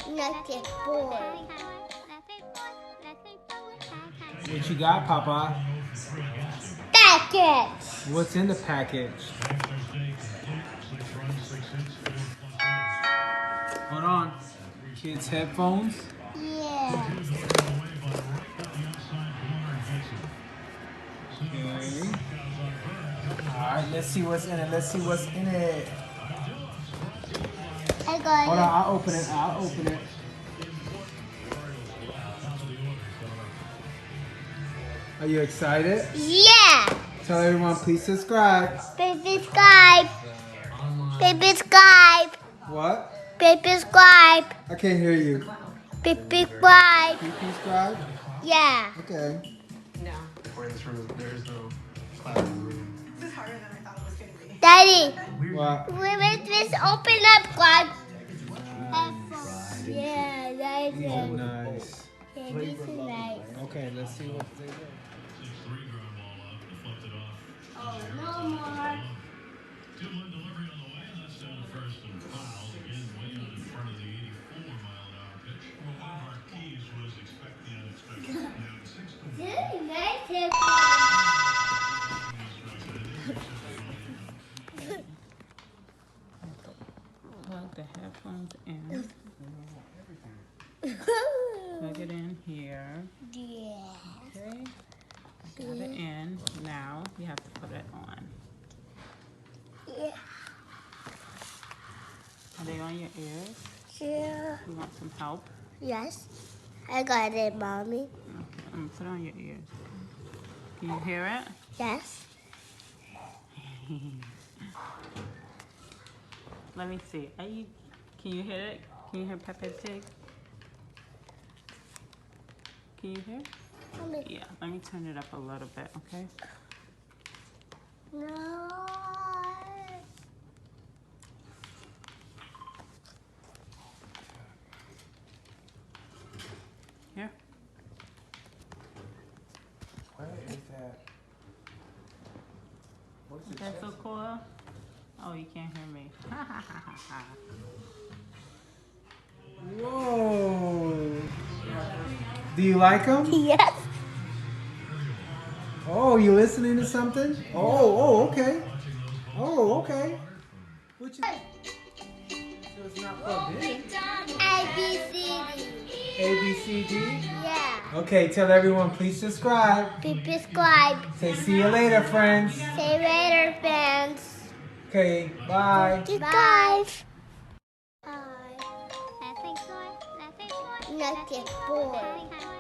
Nothing boy. What you got, Papa? Package. What's in the package? Hold on. Kids' headphones? Yeah. Okay. Alright, let's see what's in it. Let's see what's in it. I got Hold it. on, I'll open it. I'll open it. Are you excited? Yeah. Tell everyone, please subscribe. Baby Skype. Baby Skype. What? Baby Skype. I can't hear you. Baby Skype. Can you subscribe? Yeah. Okay. No. Or in this room, there is no class in the room. This is harder than I thought it was going to be. Daddy. What? Let's open up, God. Yeah, that's These are it. nice. Yeah, this is nice. Okay, let's see what they do. Oh, no more. Really nice Plug the headphones in. Plug it in here. Yeah. Okay. Got it in. Now you have to put it on. Yeah. Are they on your ears? Yeah. You want some help? Yes. I got it, Mommy. Okay. I'm gonna put it on your ears. Can you hear it? Yes. Let me see. Can you hear it? Can you hear Peppa Pig? Can you hear? Mommy. Yeah, let me turn it up a little bit, okay? No. Here. What is that? What is Is that so cool? Oh, you can't hear me. Whoa. Do you like them? Yes. Oh, you listening to something? Oh, okay. Oh, okay. What you? So it's not plugged in. ABCD. A, B, C, D? Yeah. Okay, tell everyone, please subscribe. Baby Skype. Say see you later, friends. See you later, fans. Okay, bye. Goodbye. Bye. Nothing boy.